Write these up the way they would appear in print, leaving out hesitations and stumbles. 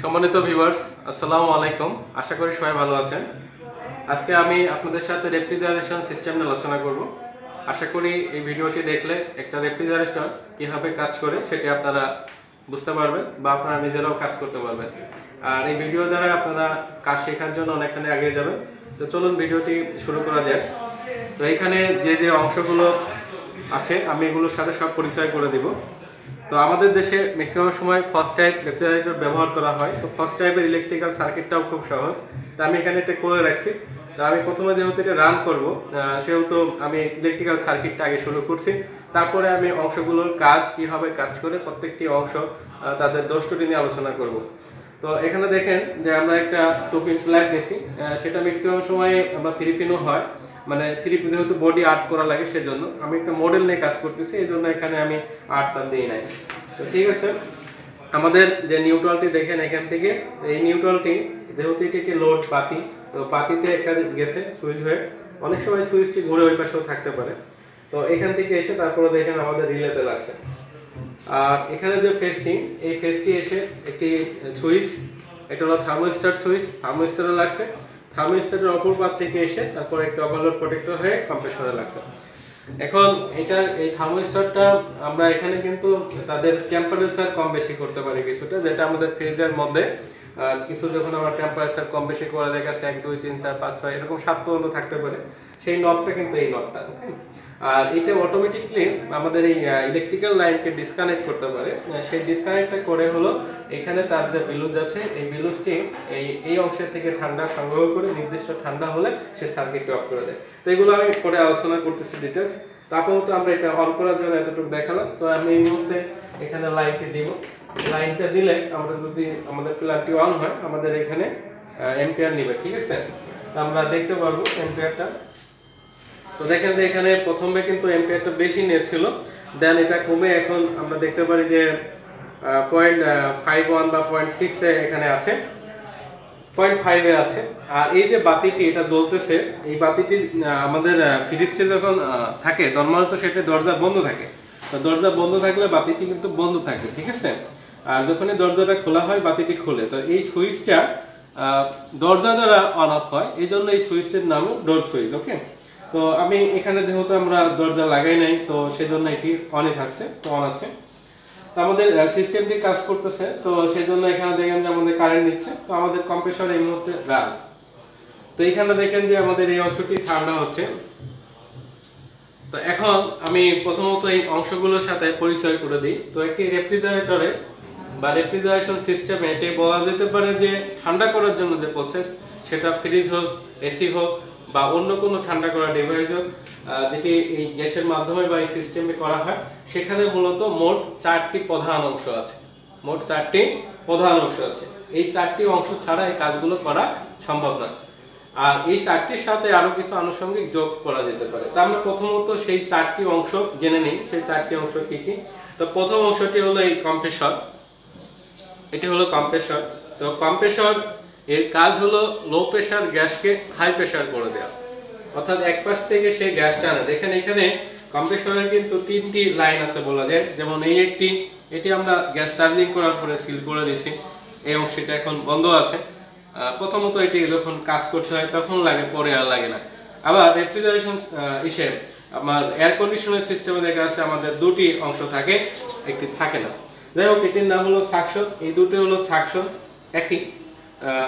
সম্মানিত ভিউয়ার্স, আসসালামু আলাইকুম। আশা করি সবাই ভালো আছেন। আজকে আমি আপনাদের সাথে রেফ্রিজারেশন সিস্টেম নিয়ে আলোচনা করব। আশা করি এই ভিডিওটি দেখলে একটা রেফ্রিজারেশন কিভাবে কাজ করে সেটি আপনারা বুঝতে পারবেন বা আপনারা নিজেরাও কাজ করতে পারবেন। আর এই ভিডিও দ্বারা আপনারা কাজ শেখার জন্য অনেকখানি এগিয়ে যাবেন। তো চলুন ভিডিওটি শুরু করা যাক। তো এখানে যে অংশগুলো আছে আমি এগুলোর সাথে সব পরিচয় করে দিব। তো আমাদের দেশে ম্যাক্সিমাম সময় ফার্স্ট টাইপ রেফ্রিজারেটর ব্যবহার করা হয়। তো ফার্স্ট টাইপের ইলেকট্রিক্যাল সার্কিটটাও খুব সহজ। তো আমি এখানে এটা করে রাখছি। তো আমি প্রথমে যেহেতু এটা রান করব, সেহেতু আমি ইলেকট্রিক্যাল সার্কিটটা আগে শুরু করছি। তারপরে আমি অংশগুলোর কাজ কীভাবে কাজ করে প্রত্যেকটি অংশ তাদের দোষ ত্রুটি নিয়ে আলোচনা করব। তো এখানে দেখেন যে আমরা একটা 2 পিন প্লাগ নিয়েছি, সেটা ম্যাক্সিমাম সময় আমরা 3 পিনও হয়, মানে 3 পিন যেহেতু বডি আর্ট করা লাগে সেজন্য আমি একটা মডেল নিয়ে কাজ করতেছি, এই জন্য এখানে আমি আর্ট তার দিই নাই। তো ঠিক আছে, আমাদের যে নিউট্রালটি দেখেন এখান থেকে, এই নিউট্রালটি যেহেতু এটি একটি লোড বাতি, তো বাতিতে একটা গেছে সুইচ হয়ে, অনেক সময় সুইচটি ঘুরে ওই পাশেও থাকতে পারে। তো এখান থেকে এসে তারপরে দেখেন আমাদের রিলেতে লাগছে। আর এখানে যে ফেসটি, এই ফেসটি এসে একটি সুইচ, এটা হলো থার্মোস্ট্যাট সুইচ, থার্মোস্ট্যাটে লাগছে। থার্মোস্ট্যাটের অপর পাশ থেকে এসে তারপর একটা ওভারলোড প্রোটেক্টর হয়ে কম্প্রেসরে লাগছে। এখন এই থার্মোস্ট্যাটটা আমরা এখানে কিন্তু তাদের টেম্পারেচার কম বেশি করতে পারি কিছুটা, যেটা আমাদের ফ্রিজের মধ্যে কিছু যখন আমরা টেম্পারেচার কম বেশি করে দেখাচ্ছে 1 2 3 4 5 6 এরকম 7 পর্যন্ত থাকতে পারে, সেই নবটা কিন্তু এই নবটা, ওকে। আর এটা অটোমেটিকলি আমাদের এই ইলেকট্রিক্যাল লাইনকে ডিসকানেক্ট করতে পারে। সেই ডিসকানেক্টটা করে হলো এখানে তার যে বিলুজ আছে, এই বিলুজটি এই অংশের থেকে ঠান্ডা সংগ্রহ করে নির্দিষ্ট ঠান্ডা হলে সে সার্কিটটি অফ করে দেয়। তো এগুলো আমি পরে আলোচনা করতেছি ডিটেলস। তারপর তো আমরা এটা অন করার জন্য এতটুকু দেখালাম। তো আমি এই মুহূর্তে এখানে লাইনটি দিব। লাইনটা দিলে আমরা যদি আমাদের প্লাগটি অন হয়, আমাদের এখানে অ্যাম্পিয়ার নিবে, ঠিক আছে। আমরা দেখতে পারবো অ্যাম্পিয়ারটা। তো দেখেন যে এখানে প্রথমে কিন্তু অ্যাম্পিয়ারটা বেশি নিয়েছিল, দেন এটা কমে এখন আমরা দেখতে পারি যে 0.51 বা 0.6 এ এখানে আছে, 0.5 এ আছে। আর এই যে বাতিটি এটা জ্বলতেছে, এই বাতিটি আমাদের ফ্রিজটি যখন থাকে নরমাল, তো সেটা দরজা বন্ধ থাকে। তো দরজা বন্ধ থাকলে বাতিটি কিন্তু বন্ধ থাকে, ঠিক আছে। আর যখনই দরজাটা খোলা হয় বাতিটি খোলে। তো এই সুইচটা দরজা দ্বারা অন অফ হয়, এই জন্য এই সুইচের নাম ডোর সুইচ, ওকে। তো আমি এখানে যেহেতু আমরা দরজা লাগাই নাই, তো সেজন্য এটি অনই থাকছে, তো অন আছে। তো আমাদের সিস্টেমটি কাজ করতেছে, তো সেজন্য এখানে দেখেন যে আমাদের কারেন্ট নিচ্ছে। তো আমাদের কম্প্রেসর এই মুহূর্তে রান। তো এখানে দেখেন যে আমাদের এই অংশটি ঠান্ডা হচ্ছে। তো এখন আমি প্রথমত এই অংশগুলোর সাথে পরিচয় করে দিই। তো একটি রেফ্রিজারেটরে বা রেফ্রিজারেশন সিস্টেমে এটি বলা যেতে পারে যে ঠান্ডা করার জন্য যে প্রসেস, সেটা ফ্রিজ হোক, এসি হোক বা অন্য কোনো ঠান্ডা করা ডিভাইস হোক, যেটি এই গ্যাসের মাধ্যমে বা এই সিস্টেমে করা হয়, সেখানে মূলত মোট 4টি প্রধান অংশ আছে। মোট 4টি প্রধান অংশ আছে। এই 4টি অংশ ছাড়া এই কাজগুলো করা সম্ভব না। আর এই 4টির সাথে আরো কিছু আনুষঙ্গিক যোগ করা যেতে পারে। তো আমরা প্রথমত সেই 4টি অংশ জেনে নিই, সেই 4টি অংশ কি কি। তো প্রথম অংশটি হলো এই কম্প্রেসর। এটি হলো কম্প্রেসর। তো কম্প্রেসর এর কাজ হলো লো প্রেসার গ্যাসকে হাই প্রেসার করে দেওয়া, অর্থাৎ এক পাশ থেকে সেই গ্যাসটা আনে। দেখেন এখানে কম্প্রেসরের কিন্তু 3টি লাইন আছে বলা যায়। যেমন এই একটি, এটি আমরা গ্যাস চার্জিং করার পরে সিল করে দিয়েছি, এই অংশটা এখন বন্ধ আছে। প্রথমত এটি যখন কাজ করতে হয় তখন লাগে, পরে আর লাগে না। আবার রেফ্রিজারেশন আমার এয়ার কন্ডিশনার সিস্টেমে দেখা আছে আমাদের 2টি অংশ থাকে, একটি থাকে না। যাই হোক, এটির নাম হলো সাকশন। এই দুটো হলো সাকশন, একই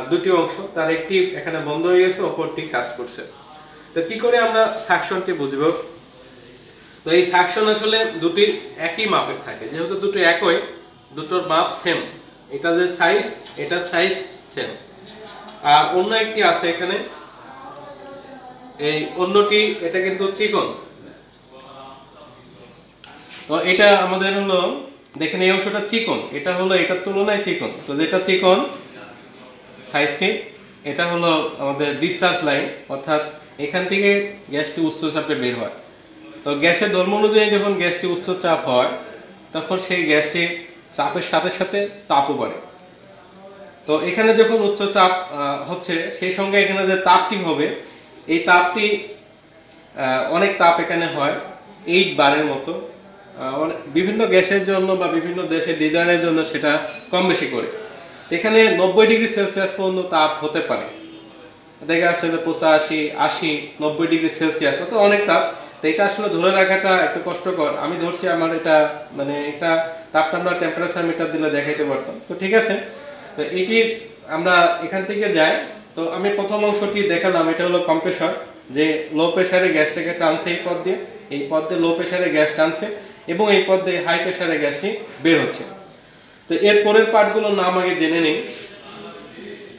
2টি অংশ, তার একটি এখানে বন্ধ হয়ে গেছে, অপরটি কাজ করছে। তো কি করে আমরা সাকশনটি বুঝবো? তো এই সাকশন আসলে দুটি একই মাপের থাকে, যেহেতু দুটো একই, দুটোর মাপ সেম। এটা যে সাইজ, এটার সাইজ সেম। আর অন্য একটি আছে এখানে, এই অন্যটি, এটা কিন্তু চিকন। তো এটা আমাদের হলো, দেখেন এই অংশটা চিকন, এটা হলো এটার তুলনায় চিকন। তো যেটা চিকন সাইজটি, এটা হলো আমাদের ডিসচার্জ লাইন, অর্থাৎ এখান থেকে গ্যাসটি উচ্চ চাপে বের হয়। তো গ্যাসের ধর্ম অনুযায়ী যখন গ্যাসটি উচ্চ চাপ হয়, তখন সেই গ্যাসটি চাপের সাথে সাথে তাপও বাড়ে। তো এখানে যখন উচ্চ চাপ হচ্ছে, সেই সঙ্গে এখানে যে তাপটি হবে, এই তাপটি অনেক তাপ এখানে হয় 8 বারের মতো। বিভিন্ন গ্যাসের জন্য বা বিভিন্ন দেশের ডিজাইনের জন্য সেটা কম বেশি করে। এখানে 90 ডিগ্রি সেলসিয়াস পর্যন্ত তাপ হতে পারে। দেখা যাচ্ছে যে 85, 80, 90 ডিগ্রি সেলসিয়াস, তো অনেক তাপ। তো এটা আসলে ধরে রাখাটা একটু কষ্টকর। আমি ধরছি আমার এটা মানে এটা তাপটা আমরা টেম্পারেচার মিটার দিলে দেখাইতে পারতাম। তো ঠিক আছে, তো এটি আমরা এখান থেকে যাই। তো আমি প্রথম অংশটি দেখালাম, এটা হলো কম্প্রেসর, যে লো প্রেসারে গ্যাসটাকে টানছে এই পথ দিয়ে, এই পথ দিয়ে লো প্রেসারে গ্যাস টানছে এবং এই পথ দিয়ে হাই প্রেসারে গ্যাসটি বের হচ্ছে। তো এর পরের পার্টগুলোর নাম আগে জেনে নিই।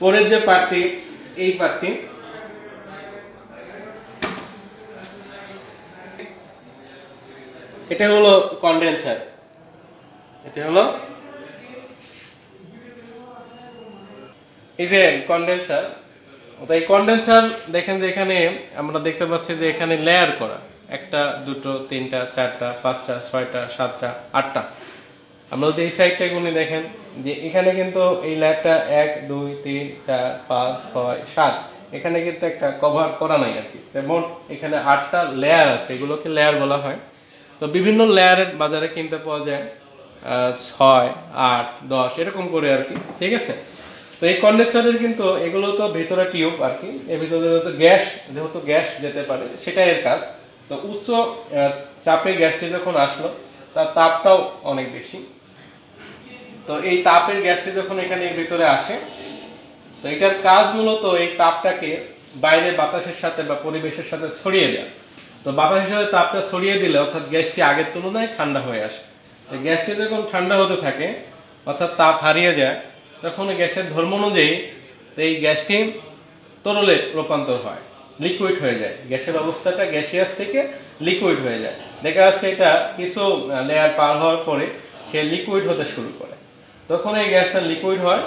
পরের যে পার্টটি, এই পার্টটি, এটা হলো কন্ডেন্সার। এটা হলো এই যে কন্ডেন্সার। তো এই কন্ডেন্সার দেখেন যে এখানে আমরা দেখতে পাচ্ছি যে এখানে লেয়ার করা, একটা, দুটো, তিনটা, চারটা, পাঁচটা, ছয়টা, সাতটা, আটটা। আমরা যদি এই সাইডটা গুনে দেখেন যে এখানে কিন্তু এই লেয়ারটা 1, 2, 3, 4, 5, 6, 7, এখানে কিন্তু একটা কভার করা নাই আর কি। যেমন এখানে 8টা লেয়ার আছে, এগুলোকে লেয়ার বলা হয়। তো বিভিন্ন লেয়ারের বাজারে কিনতে পাওয়া যায় 6, 8, 10 এরকম করে আর কি, ঠিক আছে। তো এই কন্ডেন্সারের কিন্তু এগুলো তো ভিতরে টিউব আর কি, এর ভিতরে যেহেতু গ্যাস যেতে পারে সেটাই এর কাজ। তো উচ্চ চাপে গ্যাসটি যখন আসলো তার তাপটাও অনেক বেশি। তো এই তাপের গ্যাসটি যখন এখানে এর ভিতরে আসে, তো এটার কাজ মূলত এই তাপটাকে বাইরে বাতাসের সাথে বা পরিবেশের সাথে ছড়িয়ে দেয়। তো বাতাসের সাথে তাপটা ছড়িয়ে দিলে অর্থাৎ গ্যাসটি আগের তুলনায় ঠান্ডা হয়ে আসে। গ্যাসটি যখন ঠান্ডা হতে থাকে অর্থাৎ তাপ হারিয়ে যায়, তখন গ্যাসের ধর্ম অনুযায়ী এই গ্যাসটি তরলে রূপান্তর হয়, লিকুইড হয়ে যায়। গ্যাসের অবস্থাটা গ্যাসিয়াস থেকে লিকুইড হয়ে যায়। দেখা যাচ্ছে এটা কিছু লেয়ার পার হওয়ার পরে সে লিকুইড হতে শুরু করে। তখন এই গ্যাসটা লিকুইড হয়।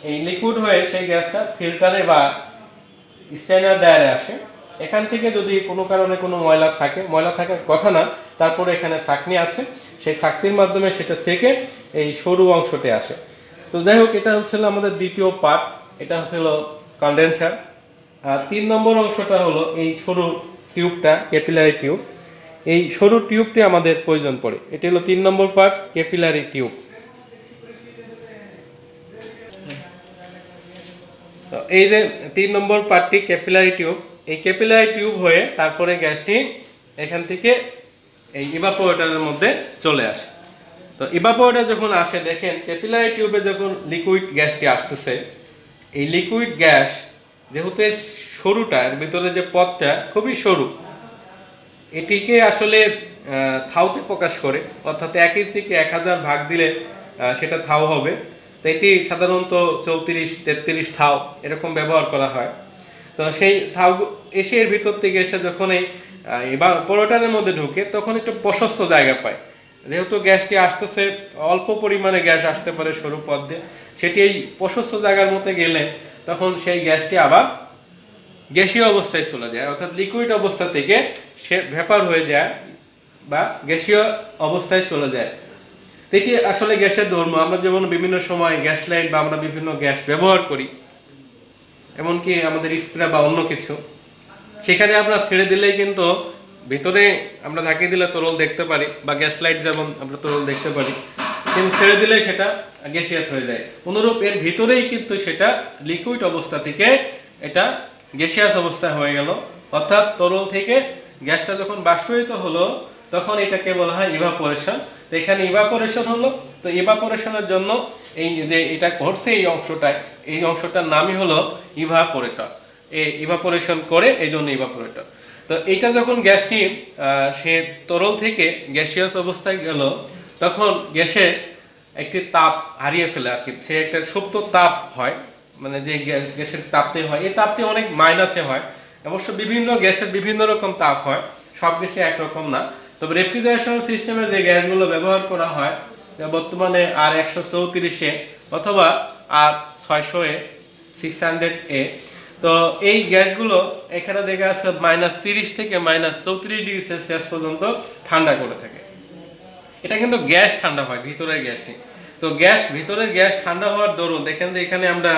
এই লিকুইড হয়ে সেই গ্যাসটা ফিল্টারে বা স্ট্যান্ডার্ড ড্রায়ারে আসে। এখান থেকে যদি কোনো কারণে কোনো ময়লা থাকে, ময়লা থাকার কথা না, তারপরে এখানে ছাঁকনি আছে, সেই ছাঁকনির মাধ্যমে সেটা ছেঁকে এই সরু অংশতে আসে। তো যাই হোক, এটা হচ্ছিল আমাদের দ্বিতীয় পার্ট, এটা হচ্ছিল কন্ডেন্সার। আর 3 নম্বর অংশটা হলো এই সরু টিউবটা, ক্যাপিলারি টিউব। এই সরু টিউবটি আমাদের প্রয়োজন পড়ে। এটি হলো 3 নম্বর পার্ট, ক্যাপিলারি টিউব। তো এই যে 3 নম্বর পার্টটি ক্যাপিলারি টিউব, এই ক্যাপিলারি টিউব হয়ে তারপরে গ্যাসটি এখান থেকে এই ইভাপোরেটরের মধ্যে চলে আসে। তো ইভাপোরেটর যখন আসে, দেখেন ক্যাপিলারি টিউবে যখন লিকুইড গ্যাসটি আসতেছে, এই লিকুইড গ্যাস যেহেতু এই সরুটা, এর ভিতরে যে পথটা খুবই সরু, এটিকে আসলে থাউতে প্রকাশ করে, অর্থাৎ 1 ইঞ্চিকে 1000 ভাগ দিলে সেটা থাউ হবে। তো এটি সাধারণত 34-33 থাউ এরকম ব্যবহার করা হয়। তো সেই থাউ এসে এর ভিতর থেকে এসে যখন এই পরোটার মধ্যে ঢুকে, তখন একটু প্রশস্ত জায়গা পায়। যেহেতু গ্যাসটি আসতেছে, অল্প পরিমাণে গ্যাস আসতে পারে সরু পথ দিয়ে, সেটি এই প্রশস্ত জায়গার মধ্যে গেলে তখন সেই গ্যাসটি আবার গ্যাসীয় অবস্থায় চলে যায়, অর্থাৎ লিকুইড অবস্থা থেকে সে ভেপার হয়ে যায় বা গ্যাসীয় অবস্থায় চলে যায়। এটি আসলে গ্যাসের ধর্ম। আমরা যেমন বিভিন্ন সময় গ্যাস লাইট বা আমরা বিভিন্ন গ্যাস ব্যবহার করি, এমনকি আমাদের স্প্রে বা অন্য কিছু, সেখানে আমরা ছেড়ে দিলেই কিন্তু ভিতরে আমরা ঢাকিয়ে দিলে তরল দেখতে পারি, বা গ্যাস লাইট যেমন আমরা তরল দেখতে পারি, কিন্তু ছেড়ে দিলে সেটা গ্যাসিয়াস হয়ে যায়। অনুরূপ এর ভিতরেই কিন্তু সেটা লিকুইড অবস্থা থেকে এটা গ্যাসিয়াস অবস্থায় হয়ে গেল, অর্থাৎ তরল থেকে গ্যাসটা যখন বাষ্পীভূত হলো তখন এটাকে বলা হয় ইভাপোরেশন। তো এখানে ইভাপোরেশন হলো। তো ইভাপোরেশনের জন্য এই যে এটা ঘটছে এই অংশটার নামই হলো ইভাপোরেটর। এই ইভাপোরেশন করে এই জন্য ইভাপোরেটর। তো এটা যখন গ্যাসটি সে তরল থেকে গ্যাসিয়াস অবস্থায় গেল, তখন গ্যাসে একটি তাপ হারিয়ে ফেলে আর কি, সে একটা সুপ্ত তাপ হয়, মানে যে গ্যাসের তাপটি হয়, এই তাপটি অনেক মাইনাসে হয়। অবশ্য বিভিন্ন গ্যাসের বিভিন্ন রকম তাপ হয়, সব গ্যাসে একরকম না। তবে রেফ্রিজারেশন সিস্টেমে যে গ্যাসগুলো ব্যবহার করা হয় বর্তমানে R134A অথবা R600A, 600A, তো এই গ্যাসগুলো এখানে দেখা যাচ্ছে -30 থেকে -34 ডিগ্রি সেলসিয়াস পর্যন্ত ঠান্ডা করে থাকে। এটা কিন্তু গ্যাস ঠান্ডা হয়, ভিতরের গ্যাসটি। তো ভিতরের গ্যাস ঠান্ডা হওয়ার দরুন দেখেন যে এখানে আমরা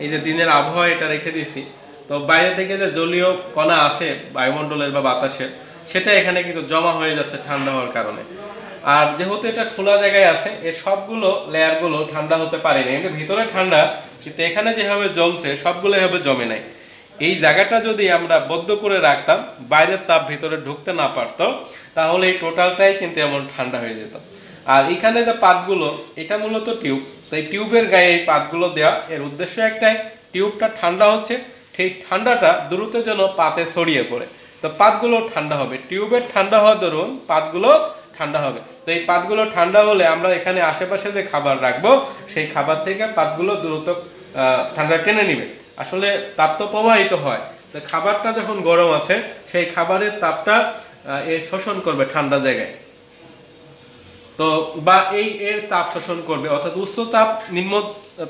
এই যে দিনের আবহাওয়া এটা রেখে দিয়েছি, তো বাইরে থেকে যে জলীয় কণা আছে বায়ুমণ্ডলের বা বাতাসের, সেটা এখানে কিন্তু জমা হয়ে যাচ্ছে ঠান্ডা হওয়ার কারণে। আর যেহেতু এটা খোলা জায়গায় আছে, এর সবগুলো লেয়ারগুলো ঠান্ডা হতে পারেনি। এটা ভিতরে ঠান্ডা, কিন্তু এখানে যেভাবে জমছে সবগুলো এভাবে জমে নাই। এই জায়গাটা যদি আমরা বদ্ধ করে রাখতাম, বাইরের তাপ ভিতরে ঢুকতে না পারতো, তাহলে এই টোটালটাই কিন্তু এমন ঠান্ডা হয়ে যেত। আর এখানে যে পাতগুলো, এটা মূলত টিউব। তো এই টিউবের গায়ে এই পাতগুলো দেওয়া, এর উদ্দেশ্য একটাই, টিউবটা ঠান্ডা হচ্ছে, সেই ঠান্ডাটা দ্রুত যেন পাতে ছড়িয়ে পড়ে। তো পাতগুলো ঠান্ডা হবে, টিউবের ঠান্ডা হওয়ার দরুন পাতগুলো ঠান্ডা হবে। তো এই পাতগুলো ঠান্ডা হলে আমরা এখানে আশেপাশে যে খাবার রাখবো, সেই খাবার থেকে পাতগুলো দ্রুত ঠান্ডা টেনে নিবে। আসলে তাপ তো প্রবাহিত হয়, তো খাবারটা যখন গরম আছে, সেই খাবারের তাপটা শোষণ করবে ঠান্ডা জায়গায়। তো বা এর তাপ শোষণ করবে, অর্থাৎ উচ্চ তাপ নিম্ন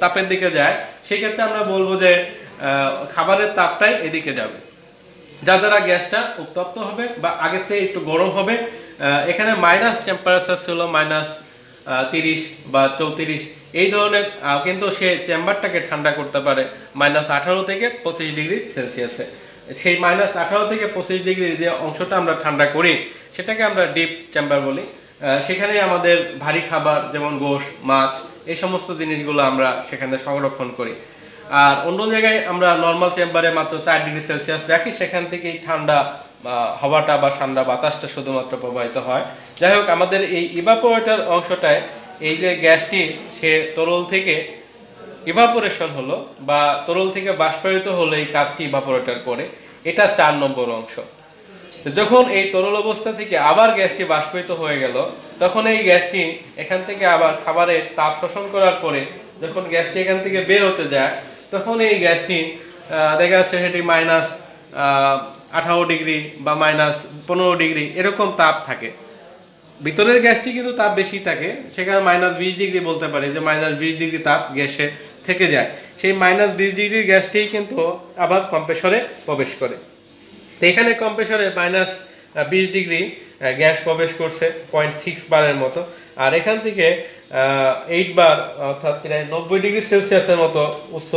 তাপের দিকে যায়, সেক্ষেত্রে আমরা বলবো যে খাবারের তাপটাই এদিকে যাবে, যার দ্বারা গ্যাসটা উত্তপ্ত হবে বা আগের থেকে একটু গরম হবে। এখানে মাইনাস টেম্পারেচার ছিল -30 বা 34, এই ধরনের, কিন্তু সে চেম্বারটাকে ঠান্ডা করতে পারে -18 থেকে 25 ডিগ্রি সেলসিয়াসে। সেই -18 থেকে 25 ডিগ্রি যে অংশটা আমরা ঠান্ডা করি, সেটাকে আমরা ডিপ চেম্বার বলি। সেখানে আমাদের ভারী খাবার যেমন গোশ, মাছ, এই সমস্ত জিনিসগুলো আমরা সেখানে সংরক্ষণ করি। আর অন্য জায়গায় আমরা নর্মাল চেম্বারে মাত্র 4 ডিগ্রি সেলসিয়াস রাখি, সেখান থেকেই ঠান্ডা হাওয়াটা বা ঠান্ডা বাতাসটা শুধুমাত্র প্রবাহিত হয়। যাই হোক, আমাদের এই ইভাপোরেটর অংশটায় এই যে গ্যাসটি, সে তরল থেকে ইভাপোরেশন হলো বা তরল থেকে বাষ্পায়িত হলো, এই কাজটি ইভাপোরেটর করে। এটা 4 নম্বর অংশ। যখন এই তরল অবস্থা থেকে আবার গ্যাসটি বাষ্পায়িত হয়ে গেল, তখন এই গ্যাসটি এখান থেকে আবার খাবারের তাপ শোষণ করার পরে যখন গ্যাসটি এখান থেকে বের হতে যায়, তখন এই গ্যাসটি দেখা যাচ্ছে সেটি -18 ডিগ্রি বা -15 ডিগ্রি এরকম তাপ থাকে। ভিতরের গ্যাসটি কিন্তু তাপ বেশি থাকে, সেখানে -20 ডিগ্রি বলতে পারি, যে -20 ডিগ্রি তাপ গ্যাসে থেকে যায়। সেই -20 ডিগ্রির গ্যাসটি কিন্তু আবার কম্প্রেসরে প্রবেশ করে। তো এখানে কম্প্রেসরে -20 ডিগ্রি গ্যাস প্রবেশ করছে 0.6 বারের মতো, আর এখান থেকে 8 বার অর্থাৎ 90 ডিগ্রি সেলসিয়াসের মতো উচ্চ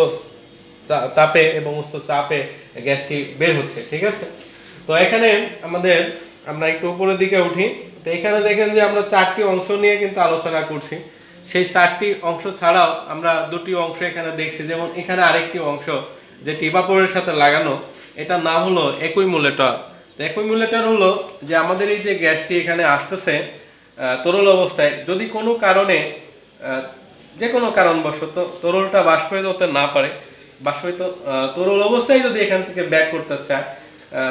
তাপে এবং উচ্চ চাপে গ্যাসটি বের হচ্ছে। ঠিক আছে, তো এখানে আমরা একটু উপরের দিকে উঠি। তো এখানে দেখেন যে আমরা 4টি অংশ নিয়ে কিন্তু আলোচনা করছি। সেই 4টি অংশ ছাড়াও আমরা 2টি অংশ এখানে দেখছি, যেমন এখানে আরেকটি অংশ যেটি ইভাপোরেটরের সাথে লাগানো, এটার নাম হলো অ্যাকুইমুলেটর। তো অ্যাকুইমুলেটর হলো যে আমাদের এই যে গ্যাসটি এখানে আসতেছে তরল অবস্থায়, যদি কোনো কারণে যে কোনো কারণবশত তরলটা বাষ্পায়িত হতে না পারে, বাষ্পায়িত তরল অবস্থায় যদি এখান থেকে ব্যাক করতে চায়,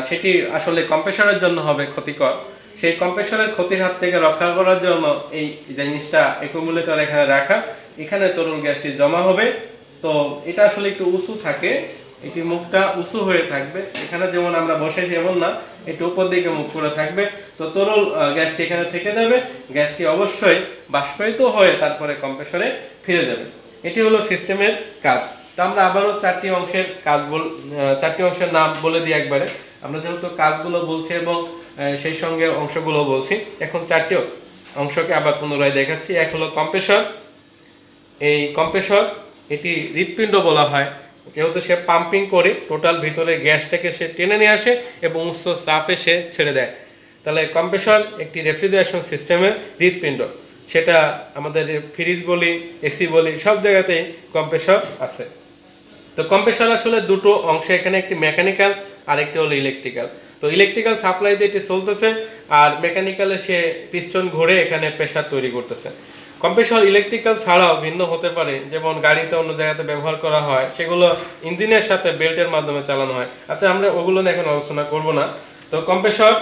সেটি আসলে কম্প্রেসরের জন্য হবে ক্ষতিকর। সেই কম্প্রেসরের ক্ষতির হাত থেকে রক্ষা করার জন্য এই জিনিসটা অ্যাকুইমুলেটর এখানে রাখা, এখানে তরল গ্যাসটি জমা হবে। তো এটা আসলে একটু উঁচু থাকে, এটি মুখটা উঁচু হয়ে থাকবে, এখানে যেমন আমরা বসেছি এমন না, একটু উপর দিকে মুখ করে থাকবে। তো তরল গ্যাসটি এখানে থেকে যাবে, গ্যাসটি অবশ্যই বাষ্পায়িত হয়ে তারপরে কম্প্রেসরে ফিরে যাবে। এটি হলো সিস্টেমের কাজ। তো আমরা আবারও 4টি অংশের নাম বলে দিই একবারে। আমরা যেহেতু কাজগুলো বলছি এবং সেই সঙ্গে অংশগুলো বলছি, এখন 4টি অংশকে আবার পুনরায় দেখাচ্ছি। এক হলো কম্প্রেসর। এই কম্প্রেসর, এটি হৃৎপিণ্ড বলা হয়, যেহেতু সে পাম্পিং করে টোটাল ভিতরে গ্যাসটাকে সে টেনে নিয়ে আসে এবং উচ্চ চাপে সে ছেড়ে দেয়। তাহলে কম্প্রেসর একটি রেফ্রিজারেশন সিস্টেমের হৃৎপিণ্ড। সেটা আমাদের ফ্রিজ বলি, এসি বলি, সব জায়গাতেই কম্প্রেসর আছে। তো কম্প্রেসর আসলে দুটো অংশ, এখানে একটি মেকানিক্যাল আর একটি হলো ইলেকট্রিক্যাল। তো ইলেকট্রিক্যাল সাপ্লাই দিয়ে এটি চলতেছে, আর মেকানিক্যালে সে পিস্টন ঘুরে এখানে প্রেসার তৈরি করতেছে। কম্প্রেসর ইলেকট্রিক্যাল ছাড়াও ভিন্ন হতে পারে, যেমন গাড়িতে অন্য জায়গাতে ব্যবহার করা হয়, সেগুলো ইঞ্জিনের সাথে বেল্টের মাধ্যমে চালানো হয়। আচ্ছা, আমরা ওগুলো নিয়ে এখন আলোচনা করব না। তো কম্প্রেসর,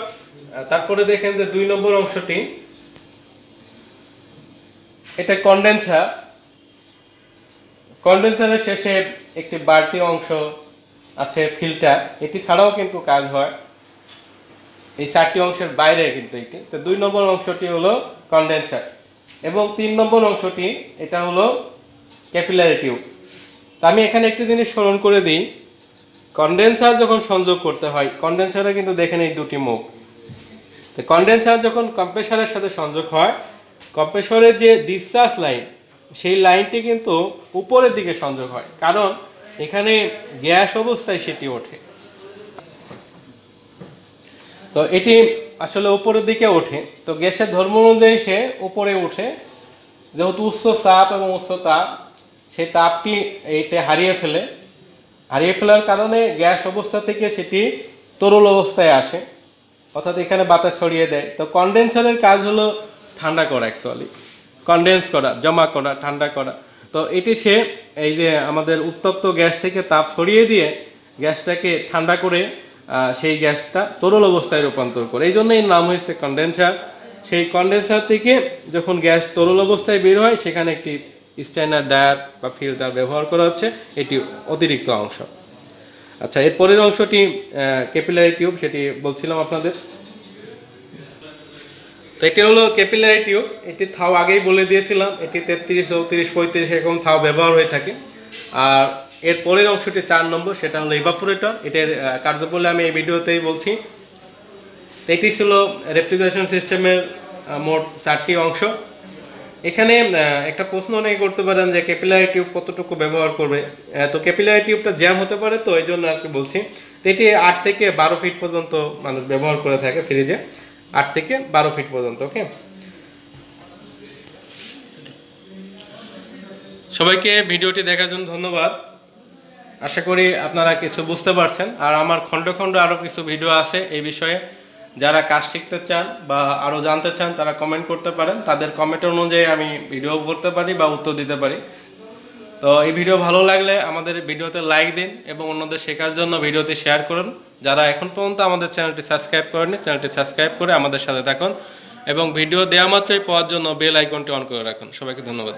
তারপরে দেখেন যে 2 নম্বর অংশটি, এটা কন্ডেন্সার। কন্ডেন্সারের শেষে একটি বাড়তি অংশ আছে ফিল্টার, এটি ছাড়াও কিন্তু কাজ হয় এই 4টি অংশের বাইরে কিন্তু এটি। তো 2 নম্বর অংশটি হলো কন্ডেন্সার এবং 3 নম্বর অংশটি এটা হলো ক্যাপিলারি টিউব। তো আমি এখানে একটি জিনিস স্মরণ করে দিই, কন্ডেন্সার যখন সংযোগ করতে হয়, কন্ডেন্সারে কিন্তু দেখেন এই 2টি মুখ। তো কন্ডেন্সার যখন কম্প্রেসরের সাথে সংযোগ হয়, কম্প্রেসরের যে ডিসচার্জ লাইন, সেই লাইনটি কিন্তু উপরের দিকে সংযোগ হয়, কারণ এখানে গ্যাস অবস্থায় সেটি ওঠে। তো এটি আসলে উপরের দিকে ওঠে, তো গ্যাসের ধর্ম অনুযায়ী সে উপরে ওঠে। যেহেতু উচ্চ চাপ এবং উচ্চ তাপ, সেই তাপটি এইটা হারিয়ে ফেলার কারণে গ্যাস অবস্থা থেকে সেটি তরল অবস্থায় আসে, অর্থাৎ এখানে বাতাস ছড়িয়ে দেয়। তো কনডেন্সারের কাজ হলো ঠান্ডা করা, অ্যাকচুয়ালি কনডেন্স করা, জমা করা, ঠান্ডা করা। তো এটি সে এই যে আমাদের উত্তপ্ত গ্যাস থেকে তাপ ছড়িয়ে দিয়ে গ্যাসটাকে ঠান্ডা করে সেই গ্যাসটা তরল অবস্থায় রূপান্তর করে, এই জন্য এর নাম হয়েছে কনডেন্সার। সেই কনডেন্সার থেকে যখন গ্যাস তরল অবস্থায় বের হয়, সেখানে একটি স্ট্যান্ডার্ড ডায়ার বা ফিল্টার ব্যবহার করা হচ্ছে, এটি অতিরিক্ত অংশ। আচ্ছা, এর পরের অংশটি ক্যাপিলারি টিউব, সেটি বলছিলাম আপনাদের। তো এটি হলো ক্যাপিলারি টিউব। এটি থাও আগেই বলে দিয়েছিলাম, এটি 33, 34, 35 এরকম থাও ব্যবহার হয়ে থাকে। আর এর পরের অংশটি 4 নম্বর, সেটা হলো ইভাপোরেটর। এটার কার্যবলী আমি এই ভিডিওতেই বলছি। এটি ছিল রেফ্রিজারেশন সিস্টেমের মোট 4টি অংশ। এখানে একটা প্রশ্ন অনেকে করতে পারেন যে ক্যাপিলারি টিউব কতটুকু ব্যবহার করবে। তো ক্যাপিলারি টিউবটা জ্যাম হতে পারে, তো এই জন্য আর কি বলছি। এটি 8 থেকে 12 ফিট পর্যন্ত মানুষ ব্যবহার করে থাকে ফ্রিজে, 8 থেকে 12 ফিট পর্যন্ত। ওকে, সবাইকে ভিডিওটি দেখার জন্য ধন্যবাদ। আশা করি আপনারা কিছু বুঝতে পারছেন। আর আমার খণ্ড খণ্ড আরও কিছু ভিডিও আছে এই বিষয়ে। যারা কাজ শিখতে চান বা আরও জানতে চান, তারা কমেন্ট করতে পারেন। তাদের কমেন্ট অনুযায়ী আমি ভিডিও করতে পারি বা উত্তর দিতে পারি। তো এই ভিডিও ভালো লাগলে আমাদের ভিডিওতে লাইক দিন এবং অন্যদের শেখার জন্য ভিডিওটি শেয়ার করুন। যারা এখন পর্যন্ত আমাদের চ্যানেলটি সাবস্ক্রাইব করেনি, চ্যানেলটি সাবস্ক্রাইব করে আমাদের সাথে থাকুন এবং ভিডিও দেওয়া মাত্রই পাওয়ার জন্য বেল আইকনটি অন করে রাখুন। সবাইকে ধন্যবাদ।